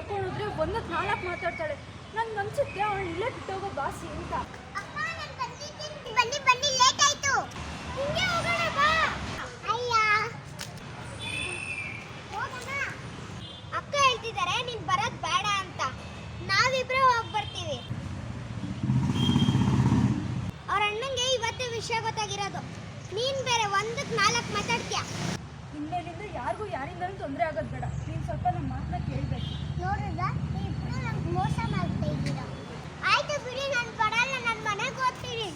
ಕರ್ಕೊಂಡೋದ್ರೆ ಒಂದಕ್ಕೆ 4 ಮಾತಾಡ್ತಾಳೆ. ನಂಗೆ ಅನ್ಸುತ್ತೆ ಅವಳು ಇಲ್ಲೇ ಬಿಟ್ಟೋಗೋ ಬಾಸಿ ಅಂತ. ಬನ್ನಿ ಬನ್ನಿ, ಲೇಟ್ ಆಯ್ತು. ಹಿಂಗೆ ಹೋಗೋಣ ಬಾ. ಅಯ್ಯ ಹೋಗೋಣ. ಅಕ್ಕ ಹೇಳ್ತಿದ್ದಾರೆ ನೀನ್ ಬರೋದ್ ಬೇಡ ಅಂತ. ನಾವಿಬ್ರು ಹೋಗಿ ಬರ್ತೀವಿ. ಅವ್ರ ಅಣ್ಣಂಗೆ ಇವತ್ತು ವಿಷಯ ಗೊತ್ತಾಗಿರೋದು. ನೀನ್ ಬೇರೆ ಒಂದಕ್ಕೆ 4 ಮಾತಾಡ್ತೀಯ. ಇನ್ಮೇಲಿಂದ ಯಾರಿಗೂ ಯಾರಿಂದಲೂ ತೊಂದರೆ ಆಗೋದು ಬೇಡ. ನೀನು ಸ್ವಲ್ಪ ನಮ್ಮ ಮಾತನ್ನ ಕೇಳಬೇಕು. ನೋಡಿದ್ರ ಇಬ್ರು ನಂಗೆ ಮೋಸ ಮಾಡ್ತಾ ಇದ್ದೀರಾ. ಆಯ್ತು ಬಿಡಿ, ನಾನು ಬರಲ್ಲ, ನನ್ನ ಮನೆಗೆ ಹೋಗ್ತೀನಿ.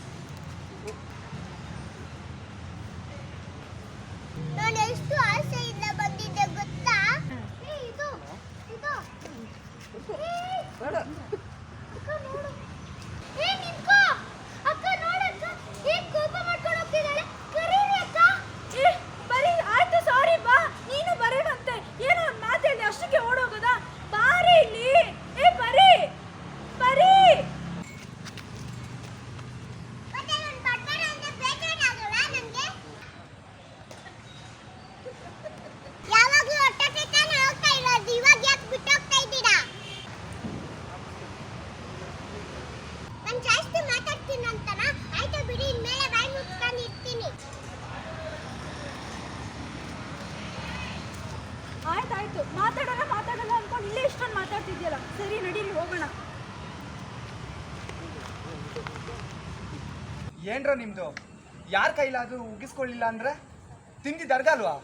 ನಾನು ಎಷ್ಟು ಆಸೆಯಿಂದ ಬಂದಿದ್ದೆ ಗೊತ್ತಾ? ಇದು ಇದು ಅಕ್ಕ ನೋಡು. ನಿಂತ್ಕೋ ಅಕ್ಕ. ನೋಡಕ್ಕ ಹೇಗೆ ಕೋಪ ಮಾಡ್ಕೊಂಡು ಹೋಗ್ತಿದ್ದಾಳೆ. ಕರೀರಿ ಅಕ್ಕ. ಬರೀ ಆಯ್ತು ಸಾರಿ ಬಾ. ನೀನು ಬರೋಣಂತೆ. ಏನೋ ಒಂದು ಮಾತೇಳಿ ಅಷ್ಟಕ್ಕೆ ಓಡೋಗೋದಾ? ಬಾರಿ ಇಲ್ಲಿ. ಬರೀ ಬರೀ. ಮತ್ತೆ ನಾನು ಬರ್ಬೇಡ ಅಂದ್ರೆ ಬೇಜಾರಾಗಲ್ಲ ನನಗೆ? ಯಾವಾಗಲೂ ಒಟ್ಟಕ್ಕೆ ತಾನೇ ಹೋಗ್ತಾ ಇರೋದು, ಇವಾಗ ಯಾಕೆ ಬಿಟ್ಟು ಹೋಗ್ತಾ ಇದ್ದೀರಾ? ನಾನು ಜಾಸ್ತಿ ಮಾತಾಡ್ತೀನಿ ಅಂತನಾ? ಆಯ್ತು ಬಿಡಿ, ಇನ್ಮೇಲೆ ಬಾಯಿ ಮುಚ್ಕೊಂಡು ಇರ್ತೀನಿ. ಆಯ್ತಾಯ್ತು, ಮಾತಾಡಲ್ಲ ಅನ್ಕೊಂಡು ಇಲ್ಲೇ ಇಷ್ಟೊಂದು ಮಾತಾಡ್ತಿದ್ಯಲ್ಲ. ಸರಿ ನಡೀರಿ ಹೋಗೋಣ. ಏನ್ರ ನಿಮ್ದು? ಯಾರ ಕೈಲಾದ್ರೂ ಉಗಿಸ್ಕೊಳ್ಳಿಲ್ಲ ಅಂದ್ರೆ ತಿಂದಿದ್ದರ್ಗಲ್ವಾ?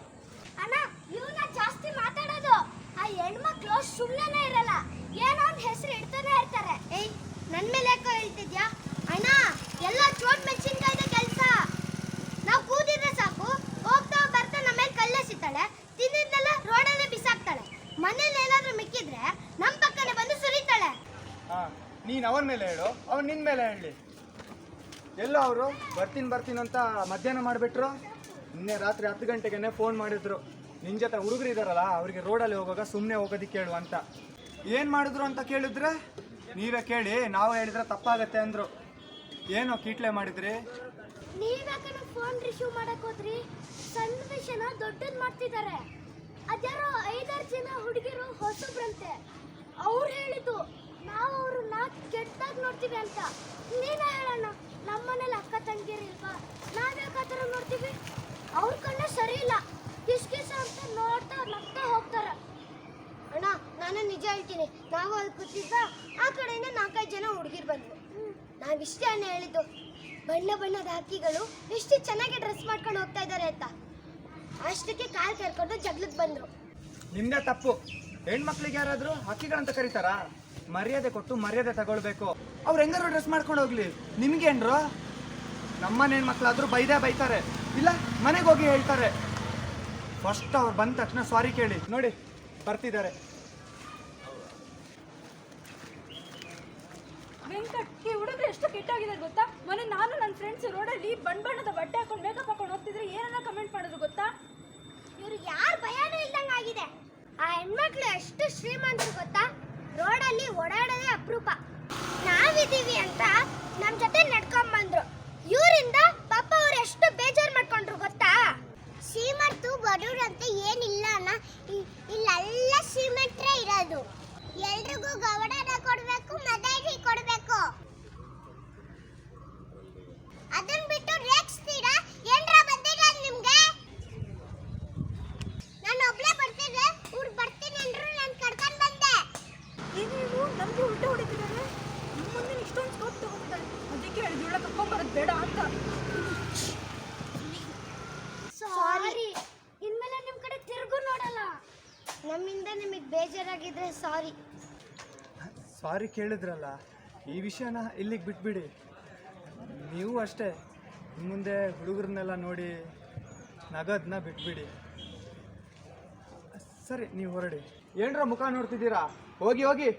ಅಣ್ಣ ಇವನ್ನ ಜಾಸ್ತಿ ಮಾತಾಡೋದು. ಆ ಹೆಣ್ಮಕ್ಳು ಸುಮ್ಮನೆ ಇರಲ್ಲ, ಏನೋ ಒಂದು ಹೆಸರು ಇಡ್ತಾನೆ ಇರ್ತಾರೆ. ಏಯ್ ನನ್ನ ಮೇಲೆ ಯಾಕೋ ಹೇಳ್ತಿದ್ಯಾ? ಅಣ್ಣ ಎಲ್ಲ ಚೋಟ್ ಮೆಣಸಿನ್ಕಾಯ್ದ ಕೆಲಸ. ನಾವು ಕೂದಿದ್ರೆ ಸಾಕು, ಹೋಗ್ತಾ ಬರ್ತಾ ನಮ್ಮ ಮೇಲೆ ಕಲ್ಲೆಸಿತಾಳೆ, ತಿಂದಿದ್ನೆಲ್ಲ ರೋಡಲ್ಲೇ ಬಿಸಾಕ್ತಾಳೆ. ಮನೇಲಿ ಏನಾದ್ರೂ ಮಿಕ್ಕಿದ್ರೆ ನಮ್ಮ ಪಕ್ಕನೆ ಬಂದು ಸುರಿತಾಳೆ. ನೀನ್ ಅವನ ಮೇಲೆ ಹೇಳು, ಅವನ್ ನಿನ್ ಮೇಲೆ ಹೇಳಿ. ಎಲ್ಲೋ ಅವರು ಬರ್ತೀನಿ ಅಂತ ಮಧ್ಯಾಹ್ನ ಮಾಡಿಬಿಟ್ರು. ನಿನ್ನೆ ರಾತ್ರಿ 10 ಗಂಟೆಗೆ ಫೋನ್ ಮಾಡಿದ್ರು. ನಿನ್ ಜೊತೆ ಹುಡುಗರು ಇದಾರಲ್ಲ, ಅವ್ರಿಗೆ ರೋಡಲ್ಲಿ ಹೋಗುವಾಗ ಸುಮ್ಮನೆ ಹೋಗೋದಿಕ್ಕೆ ಹೇಳು ಅಂತ. ಏನು ಮಾಡಿದ್ರು ಅಂತ ಕೇಳಿದ್ರೆ ನೀವೇ ಕೇಳಿ, ನಾವು ಹೇಳಿದ್ರೆ ತಪ್ಪಾಗತ್ತೆ ಅಂದ್ರು. ಏನೋ ಕೀಟ್ಲೆ ಮಾಡಿದ್ರಿ? ನೀವ್ಯಾಕನ ಫೋನ್ ರಿಸೀವ್ ಮಾಡಕ್ ಹೋದ್ರಿ? ಸಣ್ಣ ವಿಷಯನ ದೊಡ್ಡದ್ ಮಾಡ್ತಿದ್ದಾರೆ. ಅದ್ಯಾರೋ 5-6 ಜನ ಹುಡುಗಿರು ಹೊಸಬ್ರಂತೆ. ಅವ್ರು ಹೇಳಿದ್ದು ನಾವು ಅವ್ರನ್ನ ಕೆಟ್ಟದಾಗಿ ನೋಡ್ತೀವಿ ಅಂತ. ನೀನೇ ಹೇಳೋಣ, ನಮ್ಮನೇಲಿ ಅಕ್ಕ ತಂಗಿರಿಲ್ವಾ? ನಾವ್ಯಾಕೆ ಆ ಥರ ನೋಡ್ತೀವಿ? ಅವ್ರ ಕಣ್ಣು ಸರಿ ಇಲ್ಲ, ಕಿಸ್ಕಿಸ ಅಂತ ನೋಡ್ತಾ ನಗ್ತಾ ಹೋಗ್ತಾರೆ. ಅಣ್ಣ ನಾನು ನಿಜ ಹೇಳ್ತೀನಿ, ನಾವು ಅಲ್ಲಿ ಕೂತಿದ್ದ ಆ ಕಡೆಯಿಂದ 4-5 ಜನ ಹುಡುಗಿರು ಬಂದ್ರು. ನಾವಿಷ್ಟೇ ಅಣ್ಣ ಹೇಳಿದ್ದು, ಬಣ್ಣ ಬಣ್ಣದ ಹಕ್ಕಿಗಳು ಎಷ್ಟು ಚೆನ್ನಾಗಿ ಡ್ರೆಸ್ ಮಾಡ್ಕೊಂಡು ಹೋಗ್ತಾ ಇದ್ದಾರೆ ಅಂತ. ಅಷ್ಟಕ್ಕೆ ಕಾಲ್ ಕರ್ಕೊಂಡು ಜಗ್ಲಕ್ಕೆ ಬಂದ್ರು. ನಿಮ್ದೇ ತಪ್ಪು. ಹೆಣ್ಮಕ್ಳಿಗೆ ಯಾರಾದ್ರೂ ಹಕ್ಕಿಗಳಂತ ಕರೀತಾರ? ಮರ್ಯಾದೆ ಕೊಟ್ಟು ಮರ್ಯಾದೆ ತಗೊಳ್ಬೇಕು. ಅವ್ರು ಹೆಂಗಾರು ಡ್ರೆಸ್ ಮಾಡ್ಕೊಂಡು ಹೋಗ್ಲಿ, ನಿಮ್ಗೇನ್ರು? ನಮ್ಮನೆ ಹೆಣ್ಮಕ್ಳಾದ್ರೂ ಬೈತಾರೆ, ಇಲ್ಲ ಮನೆಗೆ ಹೋಗಿ ಹೇಳ್ತಾರೆ. ಫಸ್ಟ್ ಅವ್ರು ಬಂದ ತಕ್ಷಣ ಸಾರಿ ಕೇಳಿ. ನೋಡಿ ಬರ್ತಿದ್ದಾರೆ. ವೆಂಕಟ್, ಈ ಹುಡುಗರು ಎಷ್ಟು ಕೆಟ್ಟಾಗಿದೆ ಗೊತ್ತಾ? ಮೊನ್ನೆ ನಾನು ನನ್ನ ಫ್ರೆಂಡ್ಸ್ ರೋಡಲ್ಲಿ ಬಣ್ಣದ ಬಟ್ಟೆ ಹಾಕೊಂಡು ಮೇಕಪ್ ಹಾಕೊಂಡು ಹೋಗ್ತಿದ್ರೆ ಏನನ್ನ ಕಮೆಂಟ್ ಮಾಡಿದ್ರು ಗೊತ್ತಾ? ಇವ್ರು ಯಾರು ಭಯನೂ ಇಲ್ದಂಗಾಗಿದೆ. ಆ ಹೆಣ್ಮಕ್ಳು ಎಷ್ಟು ಶ್ರೀಮಂತರು ಗೊತ್ತಾ? ರೋಡಲ್ಲಿ ಓಡಾಡೋದೇ ಅಪರೂಪ. ನಾವಿದ್ದೀವಿ ಅಂತ ನಮ್ಮ ಜೊತೆ ನಡ್ಕೊಂಡ್ ಬಂದ್ರು. ಇವರಿಂದ ಪಾಪ ಅವ್ರು ಎಷ್ಟು ಬೇಜಾರು ಮಾಡ್ಕೊಂಡ್ರು ಗೊತ್ತಾ? ಶ್ರೀಮಂತರು ಬಡವ್ರು ಅಂತ ಏನಿಲ್ಲ ಅಣ್ಣ, ಇಲ್ಲೆಲ್ಲ ಶ್ರೀಮಂತರೇ ಇರೋದು. ಎಲ್ರಿಗೂ ಗೌಡನ ಕೊಡ್ಬೇಕು, ಮದಾರಿ ಕೊಡ್ಬೇಕು. ಅದನ್ನ ಬಿಟ್ಟು ರೇಗಿಸ್ತೀರಾ? ಏನ್ರ ಬಂದಿಲ್ಲ ನಿಮ್ಗೆ? ನಾನು ಒಬ್ಳೆ ಬರ್ತಿದ್ದೆ, ಊರ್ ಬರ್ತೀನಿ ಅಂದ್ರು ನಾನು ಕರ್ಕೊಂಡ್ ಬಂದೆ. ಏನೇನು ನಮ್ಗೆ ಉಲ್ಟಾ ಹೊಡಿತಿದ್ದಾರೆ. ನಮ್ಮ ಮುಂದೆ ಇಷ್ಟೊಂದು ಸ್ಕೋಪ್ ತಗೊಂಡಿದ್ದಾರೆ. ಅದಕ್ಕೆ ಹೇಳಿದ್ಳ ಕರ್ಕೊಂಬರೋದು ಬೇಡ ಅಂತ. ಸಾರಿ, ಇನ್ಮೇಲೆ ನಿಮ್ ಕಡೆ ತಿರುಗು ನೋಡಲ್ಲ. ನಮ್ಮಿಂದ ನಿಮಗೆ ಬೇಜಾರಾಗಿದ್ರೆ ಸಾರಿ. ಸಾರಿ ಕೇಳಿದ್ರಲ್ಲ, ಈ ವಿಷಯನ ಇಲ್ಲಿಗೆ ಬಿಟ್ಬಿಡಿ. ನೀವು ಅಷ್ಟೇ, ಮುಂದೆ ಹುಡುಗರನ್ನೆಲ್ಲ ನೋಡಿ ನಗದನ್ನ ಬಿಟ್ಬಿಡಿ. ಸರಿ, ನೀವು ಹೊರಡಿ. ಏನ್ರ ಮುಖ ನೋಡ್ತಿದ್ದೀರಾ? ಹೋಗಿ ಹೋಗಿ.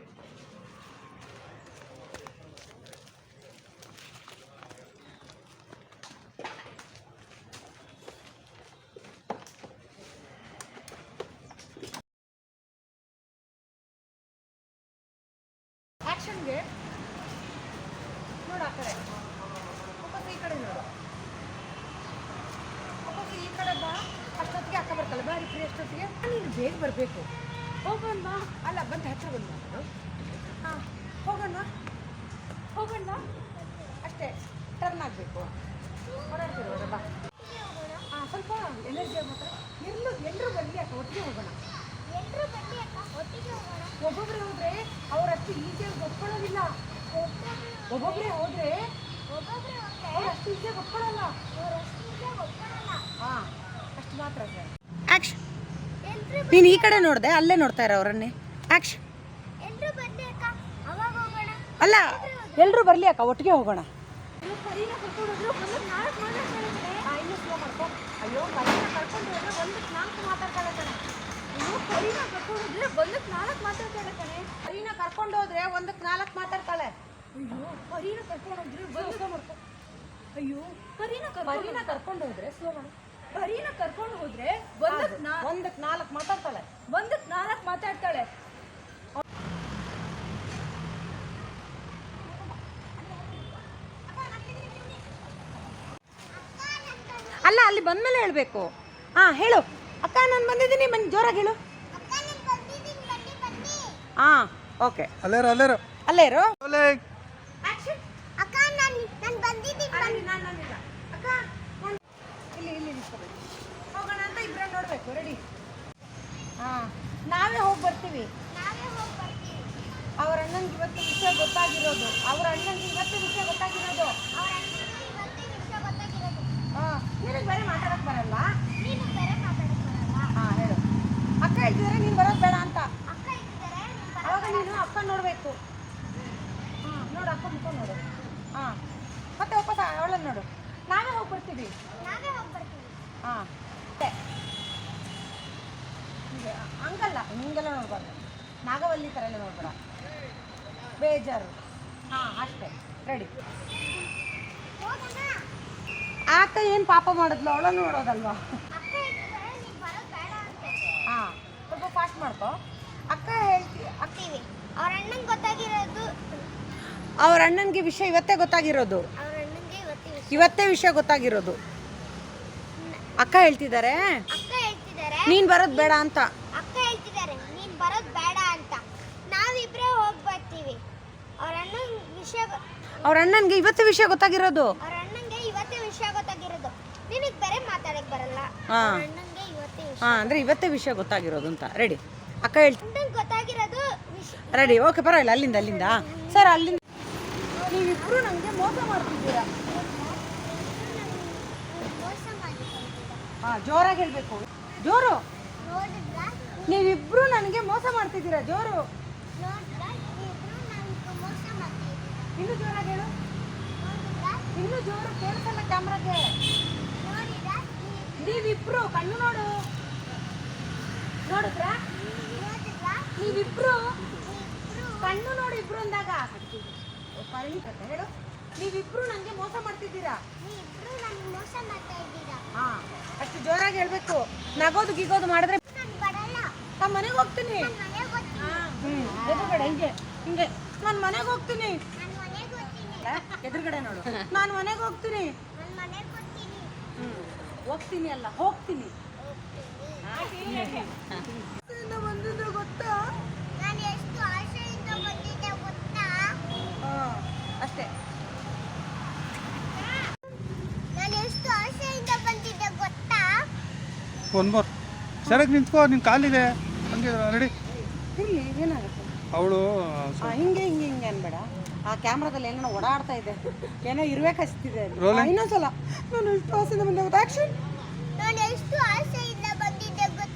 ಆಕ್ಷನ್ಗೆ ನೋಡು, ಆ ಕಡೆ ವಾಪಸ್ ಈ ಕಡೆ ನೋಡು. ವಾಪಸ್ ಈ ಕಡೆ ಬಾ. ಅಷ್ಟೊತ್ತಿಗೆ ಅಕ್ಕ ಬರ್ತಾಳೆ. ಬಾರಿ ಫ್ರೀ ಅಷ್ಟೊತ್ತಿಗೆ ನೀನು ಬೇಗ ಬರಬೇಕು. ಹೋಗೋಣ. ಅಲ್ಲ ಬಂದು ಹತ್ರ ಬಂದು ಮಾತಾಡು. ಹಾಂ ಹೋಗೋಣ ಹೋಗೋಣ ಅಷ್ಟೇ. ಟರ್ನ್ ಆಗಬೇಕು. ಓಡಾಡ್ತಿರೋದ ಬಾ. ಹಾಂ ಸ್ವಲ್ಪ ಎನರ್ಜಿ ಮಾತ್ರ. ಎಲ್ಲರೂ ಬರಲಿ ಅಕ್ಕ, ಒಟ್ಟಿಗೆ ಹೋಗೋಣ. ಒಬ್ಬೊಬ್ಬರೇ ಹೋದ್ರೆ ಅವರಷ್ಟು ಈಸಿಯಾಗಿ ಒಪ್ಕೊಳ್ಳೋದಿಲ್ಲ. ಒಬ್ಬೊಬ್ಬರೇ ಹೋದ್ರೆ ಅವರಷ್ಟು ಈಸಿಯಾಗಿ ಒಪ್ಕೊಳ್ಳಲ್ಲ. ಹಾಂ ಅಷ್ಟು ಮಾತ್ರ ಸರ್. ಆ್ಯಕ್ಷನ್. ನೀನು ಈ ಕಡೆ ನೋಡಿದೆ, ಅಲ್ಲೇ ನೋಡ್ತಾ ಇರೋ ಅವರನ್ನೇ. ಆ್ಯಕ್ಷನ್. ಅಲ್ಲ ಎಲ್ಲರೂ ಬರಲಿ ಅಕ್ಕ, ಒಟ್ಟಿಗೆ ಹೋಗೋಣ. ಪರಿನ ಕರ್ಕೊಂಡೋದ್ರು ಒಂದಕ್ಕೆ 4 ಮಾತಾಡ್ತಾಳೆ. ಇನ್ನೂ ಸ್ಲೋ ಮಾಡ್ಕೊ. ಅಯ್ಯೋ ಪರಿನ ಕರ್ಕೊಂಡು ಹೋದ್ರೆ ಒಂದಕ್ಕೆ 4 ಮಾತಾಡ್ತಾಳೆ ಕಣೆ. ಪರಿನ ಕರ್ಕೊಂಡೋದ್ರೆ ಒಂದಕ್ಕೆ 4 ಮಾತಾಡ್ತಾಳೆ ಕಣೆ. ಪರಿನ ಕರ್ಕೊಂಡು ಹೋದ್ರೆ ಒಂದಕ್ಕೆ 4 ಮಾತಾಡ್ತಾಳೆ. ಅಯ್ಯೋ ಪರಿನ ಕರ್ಕೊಂಡೋದ್ರೆ ಸ್ಲೋ ಮಾಡ್ಕೊ. ಅಯ್ಯೋ ಪರಿನ ಕರ್ಕೊಂಡು ಹೋದ್ರೆ ಸ್ಲೋ ಮಾಡು. ಪರಿನ ಕರ್ಕೊಂಡು ಹೋದ್ರೆ ಒಂದಕ್ಕೆ 4 ಮಾತಾಡ್ತಾಳೆ. ಒಂದಕ್ಕೆ 4 ಮಾತಾಡ್ತಾಳೆ. ಅಲ್ಲ ಅಲ್ಲಿ ಬಂದ್ಮೇಲೆ ಹೇಳಬೇಕು. ಹಾಂ ಹೇಳು. ಅಕ್ಕ ನಾನು ಬಂದಿದ್ದೀನಿ, ಬನ್ನಿ ಜೋರಾಗಿ ಹೇಳು. ಹಾಂ ಓಕೆ. ಅಲ್ಲೇ ಇರು. ಇಲ್ಲಿ ನಿಲ್ಸ್ಕೊಬೇಕು. ಹೋಗೋಣ ಅಂತ ಇಬ್ಬರೇ ನೋಡಬೇಕು. ರೆಡಿ? ಹಾಂ ನಾವೇ ಹೋಗಿ ಬರ್ತೀವಿ. ಅವ್ರ ಅಣ್ಣಂಗೆ ಇವತ್ತು ವಿಷಯ ಗೊತ್ತಾಗಿರೋದು. ಹಾಂ ನಿನಗೆ ಬೇರೆ ಮಾತಾಡಕ್ಕೆ ಬರಲ್ಲ. ಹಾಂ ಹೇಳು. ಅಕ್ಕ ಹೇಳ್ತಿದ್ದಾರೆ ನೀನು ಬರೋದು ಬೇಡ ಅಂತ. ಅವಾಗ ನೀನು ಅಕ್ಕ ನೋಡಬೇಕು. ಹಾಂ ನೋಡು, ಅಕ್ಕ ಮುಖ ನೋಡು. ಹಾಂ ಮತ್ತೆ ವಾಪಸ್ ಅವಳನ್ನು ನೋಡು. ನಾವೇ ಹೋಗಿ ಬರ್ತೀವಿ. ಹಾಂ ಹೀಗೆ ಹಂಗಲ್ಲ, ಹಿಂಗೆಲ್ಲ ನೋಡ್ಬಾರ್ದು. ನಾಗವಲ್ಲಿ ಥರ ಎಲ್ಲ ನೋಡ್ಬೇಡ, ಬೇಜಾರು. ಹಾಂ ಅಷ್ಟೇ. ರೆಡಿ? ಅಕ್ಕ ಏನು ಪಾಪ ಮಾಡಿದ್ಲು, ಅವಳನ್ನು ನೋಡೋದಲ್ವಾ? ಹಾಂ ಸ್ವಲ್ಪ ಫಾಸ್ಟ್ ಮಾಡ್ಕೊ. ಅಕ್ಕ ಹೇಳ್ತೀವಿ. ಅವ್ರ ಅಣ್ಣನಿಗೆ ವಿಷಯ ಇವತ್ತೇ ಗೊತ್ತಾಗಿರೋದು. ಇವತ್ತೇ ವಿಷಯ ಗೊತ್ತಾಗಿರೋದು. ಅಕ್ಕ ಹೇಳ್ತಿದ್ದಾರೆ ನೀನು ಬರೋದು ಬೇಡ ಅಂತ. ಅವ್ರ ಅಣ್ಣನಿಗೆ ಇವತ್ತೇ ವಿಷಯ ಗೊತ್ತಾಗಿರೋದು. ನಿನಗೆ ಬೇರೆ ಮಾತಾಡಕ್ಕೆ ಬರಲ್ಲ. ಹಾಂ ಹಾಂ ಅಂದರೆ ಇವತ್ತೇ ವಿಷಯ ಗೊತ್ತಾಗಿರೋದು ಅಂತ. ರೆಡಿ? ಅಕ್ಕ ಹೇಳ್ತೀನಿ ಗೊತ್ತಾಗಿರೋದು. ರೆಡಿ? ಓಕೆ ಪರವಾಗಿಲ್ಲ. ಅಲ್ಲಿಂದ ಸರ್, ಅಲ್ಲಿಂದ ನೀವಿಬ್ರು ನನಗೆ ಮೋಸ ಮಾಡ್ತಿದ್ದೀರಾ. ಹಾಂ ಜೋರಾಗಿ ಹೇಳಬೇಕು. ಜೋರು. ನೀವಿಬ್ರು ನನಗೆ ಮೋಸ ಮಾಡ್ತಿದ್ದೀರಾ. ಜೋರು. ಇನ್ನೂ ಜೋರಾಗಿ ಹೇಳು. ಇನ್ನೂ ಜೋರು ಕೇಳಿಸಲ್ಲ ಕ್ಯಾಮ್ರಾಗೆ. ನೀವಿಬ್ರು ಕಣ್ಣು ನೋಡು. ನೋಡಿದ್ರಾ? ನೀವಿಬ್ರು ಕಣ್ಣು ನೋಡಿ. ಇಬ್ರು ಅಂದಾಗ ಹೇಳು. ನೀವಿಬ್ರು ನನಗೆ ಮೋಸ ಮಾಡ್ತಿದ್ದೀರಾ. ಹಾಂ ಅಷ್ಟು ಜೋರಾಗಿ ಹೇಳ್ಬೇಕು. ನಗೋದು ಗಿಗೋದು ಮಾಡಿದ್ರೆ ನಮ್ಮ ಮನೆಗೆ ಹೋಗ್ತೀನಿ. ಎದುರುಗಡೆ ಹಿಂಗೆ ನಾನು ಮನೆಗೆ ಹೋಗ್ತೀನಿ. ಎದುರುಗಡೆ ನೋಡು. ನಾನು ಮನೆಗೆ ಹೋಗ್ತೀನಿ. ಹೋಗ್ತೀನಿ ಅಲ್ಲ, ಹೋಗ್ತೀನಿ. ಬಂದಿದ್ದು ಗೊತ್ತಾ? ಅಷ್ಟೇ. One more. ಸರಿಯಾಗಿ ನಿಂತ್ಕೋ, ನಿನ್ನ ಕಾಲಿದೆ. ಹಂಗೆ ರೆಡಿ? ಇಲ್ಲಿ ಏನಾಗುತ್ತೆ? ಅವಳು ಹಿಂಗೆ ಅನ್ಬೇಡ. ಆ ಕ್ಯಾಮ್ರಾದಲ್ಲಿ ಏನೋ ಓಡಾಡ್ತಾ ಇದೆ, ಏನೋ ಇರ್ಬೇಕು ಹಚ್ತಿದೆ. ಇನ್ನೊಂದ್ಸಲ. ನಾನು ಎಷ್ಟು ಆಸೆಯಿಂದ ಬಂದೆ ಗೊತ್ತಾ? ಆಕ್ಷನ್.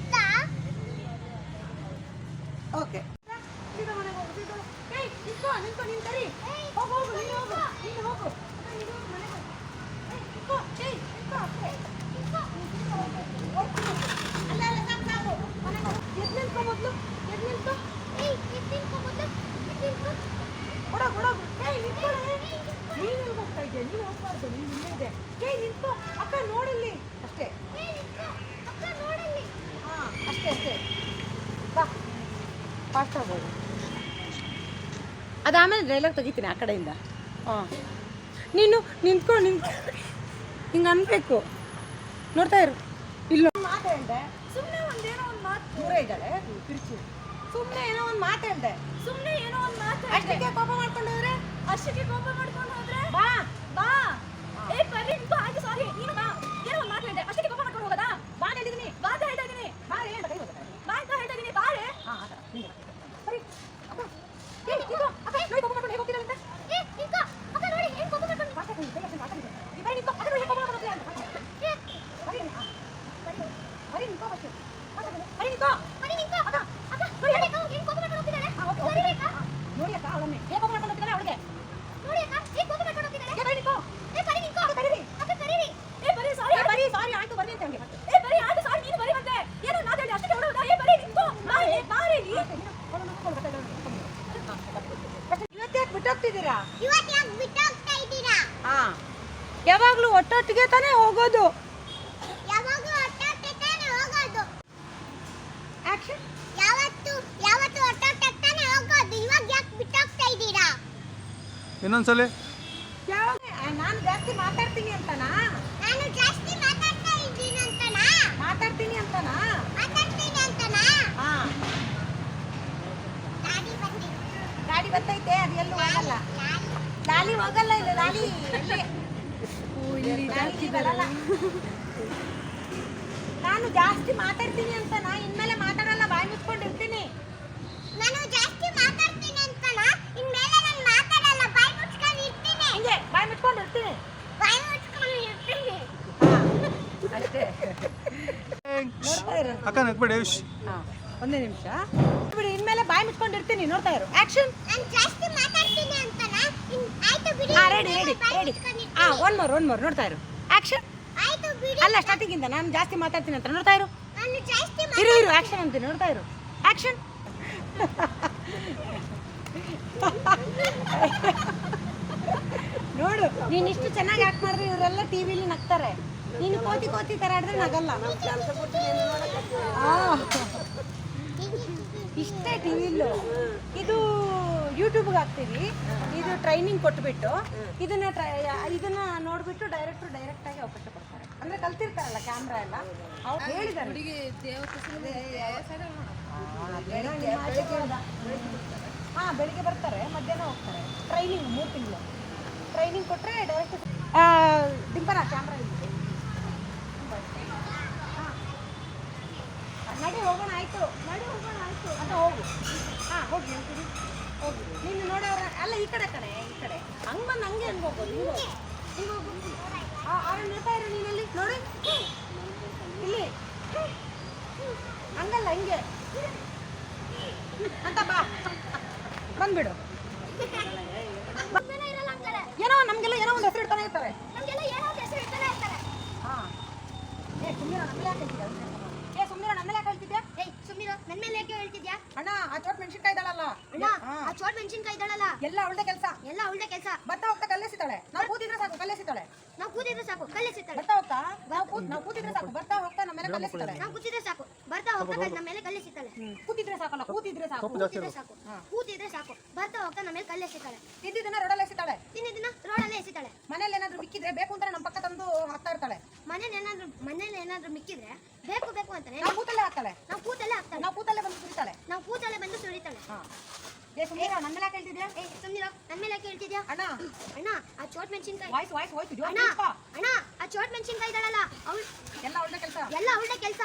ಓಕೆ. ಅಕ್ಕ ನೋಡಿಲ್ಲಿ. ಅಷ್ಟೇ ಅಷ್ಟೇ. ಬಾ ಫಾಸ್ಟ್ ಆಗ್ಬೋದು. ಅದಾದಮೇಲೆ ಡೈಲಾಗ್ ತೆಗಿತೀನಿ ಆ ಕಡೆಯಿಂದ. ಹಾಂ ನೀನು ನಿಂತ್ಕೊ ಹಿಂಗೆ ಅನ್ಬೇಕು. ನೋಡ್ತಾ ಇರು. ಇಲ್ಲ ಮಾತು ಹೇಳಿದೆ. ಸುಮ್ಮನೆ ಒಂದೇನೋ ಒಂದು ಮಾತು. ದೂರ ಇದ್ದಾಳೆ. ತಿರುಚು ಸುಮ್ಮನೆ ಏನೋ ಒಂದು ಮಾತು ಹೇಳ್ದೆ, ಸುಮ್ನೆ ಏನೋ ಒಂದ್ ಮಾತು ಅಷ್ಟಕ್ಕೆ ಕೋಪ ಮಾಡ್ಕೊಂಡು ಹೋದ್ರೆ ಅಷ್ಟಕ್ಕೆ ಕೋಪ ಮಾಡ್ಕೊಂಡು ಹೋದ್ರೆ ಬಾ. ಬಾ. ಏ ಪರಿ ನಿಂತು ಆಯ್ತು ಸಾರಿ ನೀನು ಬಾ. ಏನೋ ಒಂದ್ ಮಾತು ಹೇಳ್ದೆ ಅಷ್ಟಕ್ಕೆ ಕೋಪ ಮಾಡ್ಕೊಂಡು ಹೋಗೋದಾ? ಬಾ ಅಂತ ಹೇಳಿದೀನಿ. ಬಾ ಅಂತ ಹೇಳ್ತಾ ಇದೀನಿ. ಬಾ ರೀ ಅಂತ ಕೈ ಹೋಗ್ತಾರೆ. ಬಾ ಅಂತ ಹೇಳ್ತಾ ಇದೀನಿ. ಬಾರೆ. ಹಾಂ ಆತ ನಿಂಗೆ ಸರಿ ಅಕ್ಕ ಏ ಇದು ಅಕ್ಕ ನೋಡಿ ಕೋಪ ಮಾಡ್ಕೊಂಡು ಹೇಗೆ ಹೋಗ್ತಿರಲ್ಲ ಏ ಇಂಕ ಅಕ್ಕ ನೋಡಿ ಏನು ಕೋಪ ಮಾಡ್ಕೊಂಡು ಮಾತಾಡ್ತೀನಿ ಕೈ ಹಾಕಿ ಮಾತಾಡ್ತೀನಿ ಈ ಬೈ ನಿಂತು ಅಕ್ಕ ನೋಡಿ ಹೇಗೆ ಕೋಪ ಮಾಡ್ಕೊಂಡು ಹೋಗ್ತೀರಾ ಅಂತ ಏ ಬರೀ ಬರೀ ನಿಂತು ಬಸ್ ಬರೀ ನಿಂತು ಬರೀ ಇಂಕ ಅಕ್ಕ ಅಕ್ಕ ನೋಡಿ ಅಕ್ಕ ಏನು ಕೋಪ ಮಾಡ್ಕೊಂಡು ಹೋಗ್ತಿದ್ದಾರೆ ಸರಿ ಅಕ್ಕ ನೋಡಿ ಅಕ್ಕ ಅವಳನ್ನೇ ಹೇಗೆ ಕೋಪ ಮಾಡ್ಕೊಂಡು ಹೋಗ್ತಿದ್ದಾರೆ ಅವಳಿಗೆ ನೋಡಿ ಅಕ್ಕ ಏನು ಕೋಪ ಮಾಡ್ಕೊಂಡು ಹೋಗ್ತಿದ್ದಾರೆ ಏ ಬರೀ ನಿಂತು ಏ ಬರೀ ಇಂಕ ಅಕ್ಕ ಕರೀರಿ ಅಕ್ಕ ಕರೀರಿ ಏ ಪರಿ ಸಾರಿ. ಏ ಬರೀ ಸಾರಿ ಆಯ್ತು ಬರ್ರಿ ಅಂತ ಹಂಗೆ ಏ ಪರಿ ಆಯ್ತು ಸಾರಿ ನೀನು ಬರಿ ಮತ್ತೆ. ಏನೋ ಮಾತು ಹೇಳ್ದೆ ಅಷ್ಟಕ್ಕೆ ಹೊರಡೋದಾ? ಏ ಪರಿ ನಿಂತು ಬಾರೆ ಬಾರೆ ನೀ. ಇವತ್ತು ಯಾಕೆ ಬಿಟ್ಟೋಗ್ತಿದ್ದೀರಾ? ಇವತ್ತು ಯಾಕೆ ಬಿಟ್ಟೋಗ್ತಾ ಇದ್ದೀರಾ? ಹಾಂ ಯಾವಾಗಲೂ ಒಟ್ಟೊಟ್ಟಿಗೆ ತಾನೇ ಹೋಗೋದು. ಯಾವಾಗಲೂ ಒಟ್ಟಾಗ್ತಾನೆ ಹೋಗೋದು. ಆಕ್ಷನ್ ಯಾವತ್ತು ಒಟ್ಟಾಗ್ತಾನೆ ಹೋಗೋದು. ಇವಾಗ ಯಾಕೆ ಬಿಟ್ಟೋಗ್ತಾ ಇದ್ದೀರಾ? ಇನ್ನೊಂದ್ಸಲಿ ಯಾವಾಗ ನಾನು ಜಾಸ್ತಿ ಮಾತಾಡ್ತೀನಿ ಅಂತನಾ? ನಾನು ಜಾಸ್ತಿ ಮಾತಾಡ್ತಾ ಇದ್ದೀನಿ ಅಂತನಾ? ಮಾತಾಡ್ತೀನಿ ಅಂತನಾ? ಮಾತಾಡ್ತೀನಿ ಅಂತನಾ? ಹಾಂ ಗಾಡಿ ಬಂದಿದೆ. ಗಾಡಿ ಬರ್ತೈತೆ ಅದು ಎಲ್ಲೂ ಹೋಗಲ್ಲ. ಲಾಲಿ ಹೋಗಲ್ಲ ಇಲ್ಲ ಲಾಲಿ ಜಾಸ್ತಿ ಬರಲ್ಲ. ನಾನು ಜಾಸ್ತಿ ಮಾತಾಡ್ತೀನಿ ಅಂತನಾ? ಇನ್ಮೇಲೆ ಮಾತಾಡಲ್ಲ, ಬಾಯಿ ಮುಚ್ಕೊಂಡಿರ್ತೀನಿ. ನಾನು ಜಾಸ್ತಿ ಮಾತಾಡ್ತೀನಿ ಅಂತನಾ? ಇನ್ಮೇಲೆ ನಾನು ಮಾತಾಡಲ್ಲ, ಬಾಯಿ ಮುಚ್ಕೊಂಡು ಇರ್ತೀನಿ. ಹಿಂಗೆ ಬಾಯಿ ಮುಚ್ಕೊಂಡಿರ್ತೀನಿ. ಬಾಯಿ ಮುಚ್ಕೊಂಡು ಇರ್ತೀನಿ. ಅಷ್ಟೇ ನೋಡ್ತಾ ಇರು. ಅಕ್ಕ ನೆಕ್ಬೇಡಿ. ಹಾಂ ಒಂದೇ ನಿಮಿಷ ಬಿಡಿ. ಇನ್ಮೇಲೆ ಬಾಯಿ ಮುಚ್ಕೊಂಡಿರ್ತೀನಿ, ನೋಡ್ತಾ ಇರು. ಆಕ್ಷನ್. ನಾನು ಜಾಸ್ತಿ ಮಾತಾಡ್ತೀನಿ ಅಂತನಾ? ಆಯ್ತು ಬಿಡಿ. ಹಾಂ ರೆಡಿ ರೆಡಿ ಬಾಯಿ ರೆಡಿ. ಮುಚ್ಕೊಂಡು ಹಾಂ ಇರ್ತೀನಿ. ಒನ್ ಮೋರ್ ನೋಡ್ತಾ ಇರು. ಆಕ್ಷನ್. ಆಯ್ತು ಬಿಡಿ. ಅಲ್ಲ ಸ್ಟಾರ್ಟಿಂಗಿಂದ ನಾನು ಜಾಸ್ತಿ ಮಾತಾಡ್ತೀನಿ ಅಂತ ನೋಡ್ತಾ ಇರು. ನಾನು ಜಾಸ್ತಿ ಇರು ಇರು ಆಕ್ಷನ್ ಅಂತೀನಿ, ನೋಡ್ತಾ ಇರು. ಆಕ್ಷನ್. ನೋಡು ನೀನು ಇಷ್ಟು ಚೆನ್ನಾಗಿ ಆಕ್ಟ್ ಮಾಡಿದ್ರೆ ಇವರೆಲ್ಲ ಟಿವಿಲಿ ನಗ್ತಾರೆ. ನೀನು ಕೋತಿ ಥರ ಆಡಿದ್ರೆ ನಗಲ್ಲ. ಇಷ್ಟೇ ಟಿವಿಲು. ಇದು ಯೂಟ್ಯೂಬ್ಗೆ ಹಾಕ್ತೀವಿ. ಇದು ಟ್ರೈನಿಂಗ್ ಕೊಟ್ಬಿಟ್ಟು ಇದನ್ನ ನೋಡ್ಬಿಟ್ಟು ಡೈರೆಕ್ಟಾಗಿ ಅವಕಾಶ ಕೊಡ್ತಾರೆ. ಅಂದ್ರೆ ಕಲ್ತಿರ್ತಾರಲ್ಲ ಕ್ಯಾಮ್ರಾ ಎಲ್ಲ ಅವ್ರು ಹೇಳಿದ್ದಾರೆ. ಹಾಂ ಬೆಳಿಗ್ಗೆ ಬರ್ತಾರೆ, ಮಧ್ಯಾಹ್ನ ಹೋಗ್ತಾರೆ. ಟ್ರೈನಿಂಗ್ 3 ತಿಂಗಳು ಟ್ರೈನಿಂಗ್ ಕೊಟ್ಟರೆ ಡೈರೆಕ್ಟ್ ಡಿಂಪರ ಕ್ಯಾಮ್ರಾ ಇದೆ. ನಡಿ ಹೋಗೋಣ ಆಯಿತು, ನಡಿ ಹೋಗೋಣ ಆಯಿತು ಅಂತ ಹೋಗು. ಹಾಂ ಹೋಗಿ ಹೋಗಿ. ನೀನು ನೋಡೋರ ಅಲ್ಲ ಈ ಕಡೆ ಈ ಕಡೆ ಹಂಗೆ ಬಂದು ಹಂಗೆ ಹೋಗೋದು. ಹಿಂಗೆ ಹೋಗು. ಅವ್ರು ನೋಡ್ತಾ ಇರೋ ನೀನಲ್ಲಿ ನೋಡಿ ಇಲ್ಲಿ ಹಂಗಲ್ಲ ಹಿಂಗೆ ಅಂತ ಬಾ ಬಂದ್ಬಿಡು. ಸುಮ್ಮನೆ ಇರಲ್ಲ ಅಂತಾರೆ. ಏನೋ ನಮಗೆಲ್ಲ ಏನೋ ಒಂದು ಹೆಸರು ಇಡ್ತಾನೆ ಇರ್ತಾರೆ. ನಮಗೆಲ್ಲ ಏನೋ ಒಂದು ಹೆಸರು ಇಡ್ತಾನೆ ಇರ್ತಾರೆ. ಹಾಂ ಸುಮ್ಮನೆ ನಮ್ಮೆಲ್ಲ ಯಾಕೆ ಹೇಳ್ತಿದ್ಯಾ? ಸುಮ್ಮನೆ ನಮ್ಮೆಲ್ಲ ಯಾಕೆ ಹೇಳ್ತಿದ್ಯಾ? ಏಯ್ ಸುಮ್ಮನಿರು, ನನ್ನ ಮೇಲೆ ಯಾಕೆ ಹೇಳ್ತಿದ್ಯಾ? ಅಣ್ಣ ಆ ಚೋಟ್ ಮೆಣಸಿನ್ಕಾಯಿ ಇದ್ದಾಳಲ್ಲ, ಅಣ್ಣ ಆ ಚೋಟ್ ಮೆಣಸಿನ್ಕಾಯಿ ಇದ್ದಾಳಲ್ಲ, ಎಲ್ಲ ಅವಳದೇ ಕೆಲಸ. ಎಲ್ಲ ಅವಳದೇ ಕೆಲಸ. ಬರ್ತಾ ಹೋಗ್ತಾ ಕಲ್ಲೆಸಿತಾಳೆ. ನಾವು ಕೂತಿದ್ರೆ ಸಾಕು ಕಲ್ಲೆಸಿತಾಳೆ. ನಾವು ಕೂತಿದ್ರೆ ಸಾಕು ಕಲ್ಲೆಸಿತಾಳೆ. ಬರ್ತಾ ಹೋಗ್ತಾ ನಾವು ಕೂತಿದ್ರೆ ಸಾಕು ಬರ್ತಾ ಹೋಗ್ತಾ ನಮ್ಮ ಮೇಲೆ ಕಲ್ಲೆಸಿತಾಳೆ. ನಾವು ಕೂತಿದ್ರೆ ಸಾಕು ಬರ್ತಾ ಹೋಗ್ತಾ ನಮ್ಮ ಮೇಲೆ ಕಲ್ಲೆಸಿತಾಳೆ. ಕೂತಿದ್ರೆ ಸಾಕಲ್ಲ ಕೂತಿದ್ರೆ ಸಾಕು. ಕೂತಿದ್ರೆ ಸಾಕು ಕೂತಿದ್ರೆ ಸಾಕು ಬರ್ತಾ ಹೋಗ್ತಾ ನಮ್ಮ ಮೇಲೆ ಕಲ್ಲೆಸಿತಾಳೆ. ತಿಂದಿದ್ದನ್ನ ರೋಡಲ್ಲಿ ಎಸಿತಾಳೆ. ತಿನ್ನಿದ್ದನ್ನ ರೋಡಲ್ಲೇ ಎಸಿತಾಳೆ. ಮನೇಲಿ ಏನಾದ್ರು ಮಿಕ್ಕಿದ್ರೆ ಬೇಕು ಅಂತ ನಮ್ಮ ಪಕ್ಕ ತಂದು ಹಾಕ್ತಾ ಇರ್ತಾಳೆ. ಮನೇಲಿ ಏನಾದ್ರು ಮಿಕ್ಕಿದ್ರೆ ಬೇಕು ಅಂತಾನೆ ನಾವು ಕೂತಲ್ಲೇ ಹಾಕ್ತಾಳೆ. ನಾವು ಕೂತಲ್ಲೇ ಹಾಕ್ತಾಳೆ. ನಾವು ಕೂತಲ್ಲೇ ಬಂದು ಸುರಿತಾಳೆ. ನಾವು ಕೂತಲ್ಲೇ ಬಂದು ಸುರಿತಾಳೆ. ಹಾಂ ಸುಮ್ಮನೆ ನನ್ನ ಮೇಲೆ ಯಾಕೆ ಹೇಳ್ತಿದ್ಯಾ? ಏ ಸುಮ್ಮನಿರೋ, ನನ್ನ ಮೇಲೆ ಯಾಕೆ ಹೇಳ್ತಿದ್ಯಾ? ಅಣ್ಣ ಅಣ್ಣ ಆ ಚೋಟ್ ಮೆಣಸಿನ್ಕಾಯಿ ವಾಯ್ಸ್ ಹೋಯ್ತು. ಅಣ್ಣ ಅಣ್ಣ ಆ ಚೋಟ್ ಮೆಣಸಿನ್ಕಾಯಿ ಇದ್ದಾಳಲ್ಲ ಅವಳು ಎಲ್ಲ ಅವಳದೇ ಕೆಲಸ. ಎಲ್ಲ ಅವಳದೇ ಕೆಲಸ.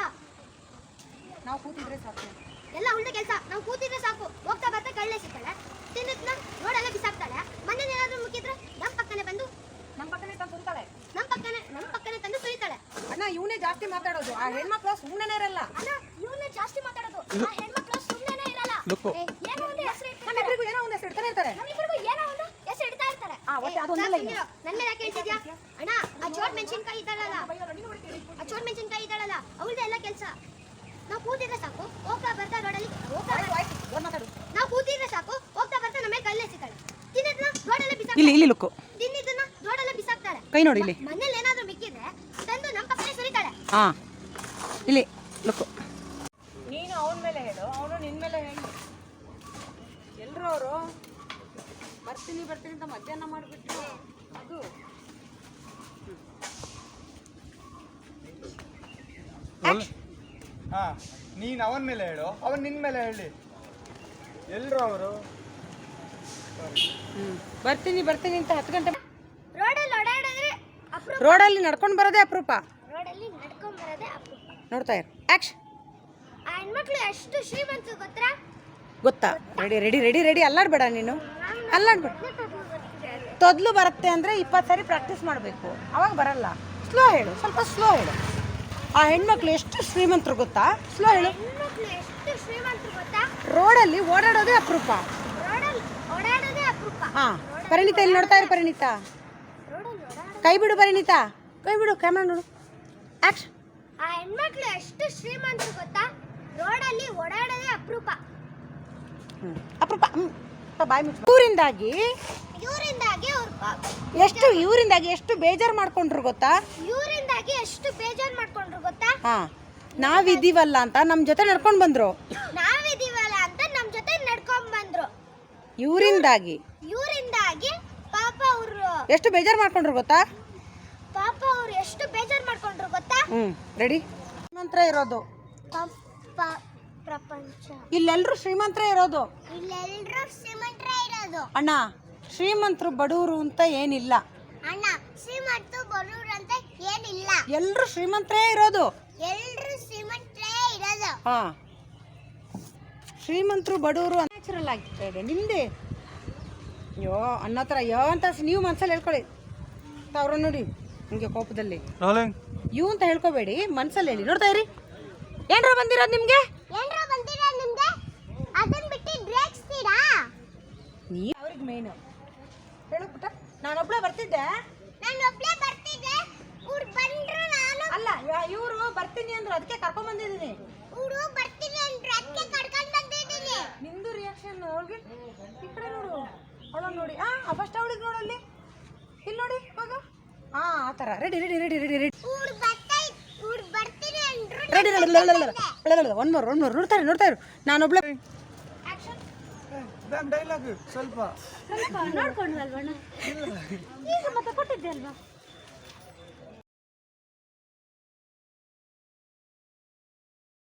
ನಾವು ಕೂತಿದ್ರೆ ಸಾಕು. ಎಲ್ಲ ಅವಳದೇ ಕೆಲಸ. ನಾವು ಕೂತಿದ್ರೆ ಸಾಕು ಹೋಗ್ತಾ ಬರ್ತಾ ಕಳ್ಳೆಸಿತಾಳೆ. ತಿನ್ನದ್ನ ರೋಡಲ್ಲೇ ಬಿಸಾಕ್ತಾಳೆ. ಮನೇಲಿ ಏನಾದ್ರು ಮುಕ್ಕಿದ್ರೆ ನಮ್ಮ ಪಕ್ಕನೆ ಬಂದು ನಮ್ಮ ಪಕ್ಕನೇ ತಂದು ಸುರಿತಾಳೆ. ನಮ್ಮ ಪಕ್ಕನೆ ತಂದು ಸುರಿತಾಳೆ. ಅಣ್ಣ ಇವನೇ ಜಾಸ್ತಿ ಮಾತಾಡೋದು. ಆ ಹೆಣ್ಮಕ್ಳು ಸುಮ್ಮನೆ ಇರಲ್ಲ. ಅಣ್ಣ ಇವನೇ ಜಾಸ್ತಿ ಮಾತಾಡೋದು. ಆ ಹೆಣ್ಮಕ್ಳು ಸುಮ್ಮನೆ ಇರಲ್ಲ. ಏ, ಏನೋ ಒಂದು ಹೆಸರು ಇಡ್ತಾರೆ. ನಮ್ಮಿಬ್ಬರಿಗೂ ಏನೋ ಒಂದು ಹೆಸರು ಇಡ್ತಾನೆ ಇರ್ತಾರೆ. ನಮ್ಮಿಬ್ಬರಿಗೂ ಏನೋ ಒಂದು ಹೆಸರು ಇಡ್ತಾ ಇರ್ತಾರೆ. ಒಟ್ಟು ಅದೊಂದಲ್ಲ ಇದು. ನನ್ನ ಮೇಲೆ ಯಾಕೆ ಹೇಳ್ತಿದ್ಯಾ? ಅಣ್ಣ ಆ ಚೋಟ್ ಮೆಣಸಿನ್ಕಾಯಿ ಇದ್ದಾಳಲ್ಲ, ಆ ಚೋಟ್ ಮೆಣಸಿನ್ಕಾಯಿ ಇದ್ದಾಳಲ್ಲ ಅವಳದೇ ಎಲ್ಲ ಕೆಲಸ. ನಾವು ಕೂತಿದ್ರೆ ಸಾಕು ಹೋಗ್ತಾ ಬರ್ತಾ ರೋಡಲ್ಲಿ ನಾವು ಕೂತಿದ್ರೆ ಸಾಕು ಹೋಗ್ತಾ ಬರ್ತಾ ನಮ್ಮ ಮೇಲೆ ಕಲ್ಲೆಸಿತಾಳೆ. ತಿನ್ನದ್ನ ರೋಡಲ್ಲೇ ಬಿಸಾಕ್ತಾಳೆ. ಇಲ್ಲಿ ಲುಕ್ಕು. ತಿನ್ನಿದ್ದನ್ನ ರೋಡಲ್ಲೇ ಬಿಸಾಕ್ತಾಳೆ. ಕೈ ನೋಡಿ ಇಲ್ಲಿ. ಮನೇಲಿ ಏನಾದ್ರೂ ಮಿಕ್ಕಿದ್ರೆ ತಂದು ನಮ್ಮ ಪಕ್ಕನೆ ಸುರಿತಾಳೆ. ಹಾಂ ಇಲ್ಲಿ ಲುಕ್ಕು. ನೀನು ಅವನ ಮೇಲೆ ಹೇಳು, ಅವನು ನಿನ್ನ ಮೇಲೆ ಹೇಳು. ಎಲ್ಲರೂ ಅವರು ಬರ್ತೀನಿ ಅಂತ ಮಧ್ಯಾಹ್ನ ಮಾಡಿಬಿಟ್ಟು ಅದು ಹಾಂ ನೀನು ಅವನ ಮೇಲೆ ಹೇಳು, ಅವನು ನಿನ್ನ ಮೇಲೆ ಹೇಳಿ. ಎಲ್ಲರೂ ಅವರು ಬರ್ತೀನಿ ಬರ್ತೀನಿ ಅಂತ 10 ಗಂಟೆ ರೋಡಲ್ಲಿ ಓಡಾಡಿದ್ರೆ ಅಪರೂಪ. ರೋಡಲ್ಲಿ ನಡ್ಕೊಂಡು ಬರೋದೇ ಅಪರೂಪ. ರೋಡಲ್ಲಿ ನಡ್ಕೊಂಡ್ ಬರೋದೇ ಅಪರೂಪ. ನೋಡ್ತಾ ಇರು ಆಕ್ಷನ್. ಆ ಹೆಣ್ಮಕ್ಳು ಎಷ್ಟು ಶ್ರೀಮಂತರು ಗೊತ್ತಾ? ಗೊತ್ತಾ? ರೆಡಿ ರೆಡಿ ರೆಡಿ ರೆಡಿ ಅಲ್ಲಾಡ್ಬೇಡ ನೀನು, ಅಲ್ಲಾಡ್ಬೇಡ. ತೊದ್ಲು ಬರುತ್ತೆ ಅಂದರೆ 20 ಸಾರಿ ಪ್ರಾಕ್ಟೀಸ್ ಮಾಡಬೇಕು, ಅವಾಗ ಬರಲ್ಲ. ಸ್ಲೋ ಹೇಳು, ಸ್ವಲ್ಪ ಸ್ಲೋ ಹೇಳು. ಆ ಹೆಣ್ಮಕ್ಳು ಎಷ್ಟು ಶ್ರೀಮಂತರು ಗೊತ್ತಾ? ಸ್ಲೋ ಹೇಳು. ಹೆಣ್ಮಕ್ಳು ಎಷ್ಟು ಶ್ರೀಮಂತರು ಗೊತ್ತಾ? ರೋಡಲ್ಲಿ ಓಡಾಡೋದೇ ಅಪರೂಪ. ರೋಡಲ್ಲಿ ಓಡಾಡೋದೇ ಅಪರೂಪ. ಹಾಂ ಪರಿಣಿತ ಇಲ್ಲಿ ನೋಡ್ತಾ ಇರು ಪರಿಣಿತ. ರೋಡಲ್ಲಿ ಓಡಾಡ ಕೈ ಬಿಡು ಪರಿಣಿತ, ಕೈ ಬಿಡು, ಕ್ಯಾಮ್ರಾ ನೋಡು ಆಕ್ಷನ್. ಆ ಹೆಣ್ಮಕ್ಳು ಎಷ್ಟು ಶ್ರೀಮಂತರು ಗೊತ್ತಾ? ರೋಡಲ್ಲಿ ಓಡಾಡೋದೇ ಅಪರೂಪ. ಅಪರೂಪ. ಬಾಯಿ ಮುಚ್ಚು. ಇವರಿಂದಾಗಿ ಎಷ್ಟು ಬೇಜಾರು ಮಾಡ್ಕೊಂಡ್ರು ಗೊತ್ತಾ? ಇವರಿಂದಾಗಿ ಎಷ್ಟು ಬೇಜಾರು ಮಾಡ್ಕೊಂಡ್ರು ಗೊತ್ತಾ? ಹಾಂ ನಾವಿದ್ದೀವಲ್ಲ ಅಂತ ನಮ್ಮ ಜೊತೆ ನಡ್ಕೊಂಡು ಬಂದರು. ನಾವಿದೀವಲ್ಲ ಅಂತ ನಮ್ಮ ಜೊತೆ ನಡ್ಕೊಂಡ್ ಬಂದ್ರು. ಇವರಿಂದಾಗಿ ಪಾಪ ಅವರು ಎಷ್ಟು ಬೇಜಾರು ಮಾಡ್ಕೊಂಡ್ರು ಗೊತ್ತಾ? ಎಷ್ಟು ಬೇಜಾರು ಮಾಡ್ಕೊಂಡ್ರು ಗೊತ್ತಾ? ರೆಡಿ. ಶ್ರೀಮಂತರ ಇರೋದು ಪ್ರಪಂಚ ಇಲ್ಲೆಲ್ಲರೂ ಶ್ರೀಮಂತರೇ ಇರೋದು. ಇಲ್ಲೆಲ್ಲರೂ ಶ್ರೀಮಂತರೇ ಇರೋದು. ಅಣ್ಣ ಶ್ರೀಮಂತರು ಬಡವರು ಅಂತ ಏನಿಲ್ಲ. ಅಣ್ಣ ಶ್ರೀಮಂತರು ಬಡವರು ಅಂತ ಏನಿಲ್ಲ. ಎಲ್ಲರೂ ಶ್ರೀಮಂತರೇ ಇರೋದು. ಎಲ್ಲರೂ ಶ್ರೀಮಂತರೇ ಇರೋದು. ಹಾ ಶ್ರೀಮಂತರು ಬಡವರು ನ್ಯಾಚುರಲ್ ಆಗ್ತಾ ನಿಮ್ದೆ. ಅಯ್ಯೋ ಅನ್ನ ಹತ್ರ ಯೋ ಅಂತ ನೀವು ಮನ್ಸಲ್ಲಿ ಹೇಳ್ಕೊಳ್ಳಿ. ಅವ್ರ ನೋಡಿ ನಿಮಗೆ ಕೋಪದಲ್ಲಿ ರೋಲಿಂಗ್. ಇವು ಅಂತ ಹೇಳ್ಕೊಬೇಡಿ, ಮನ್ಸಲ್ಲಿ ಹೇಳಿ. ನೋಡ್ತಾ ಇರಿ. ಏನ್ರ ಬಂದಿರೋದು ನಿಮ್ಗೆ? ಏನ್ರ ಬಂದಿರೋ ನಿಮ್ಗೆ? ಅದನ್ನ ಬಿಟ್ಟು ರೇಗಿಸ್ತೀರಾ? ನೀ ಅವ್ರಿಗೆ ಮೇನು ಹೇಳು ಪುಟ್ಟ. ನಾನೊಬ್ಳೆ ಬರ್ತಿದ್ದೆ. ನಾನು ಒಬ್ಳೆ ಬರ್ತಿದ್ದೆ. ಊರು ಬಂದ್ರು ನಾನು. ಅಲ್ಲ ಇವರು ಬರ್ತೀನಿ ಅಂದ್ರು, ಅದಕ್ಕೆ ಕರ್ಕೊಂಡ್ ಬಂದಿದ್ದೀನಿ. ಊರು ಬರ್ತೀನಿ ಅಂದ್ರೆ ಅದಕ್ಕೆ ಕರ್ಕೊಂಡು ಬಂದಿದ್ದೀನಿ. ನಿಂದು ರಿಯಾಕ್ಷನ್ ಅವ್ಳಿಗೆ ಈ ಕಡೆ ನೋಡು, ಅವಳ ನೋಡಿ. ಫಸ್ಟ್ ಅವಳಿಗೆ ನೋಡಲ್ಲಿ, ಇಲ್ಲಿ ನೋಡಿ ಮಗ. ಆ ಥರ ready ready ready ready ready ಊರು ಬರ್ತೀನಿ ಅಂದ್ರು. Ready ready. ಒನ್ ಮೋರ್ ನೋಡ್ತಾ ಇರು. ನಾನೊಬ್ಳೆ. ಡೈಲಾಗ್ ಸ್ವಲ್ಪ ನೋಡ್ಕೊಂಡ್ವಲ್ವಣ್ಣ? ಈಗ ಮತ್ತೆ ಕೊಟ್ಟಿದ್ದೆ ಅಲ್ವಾ?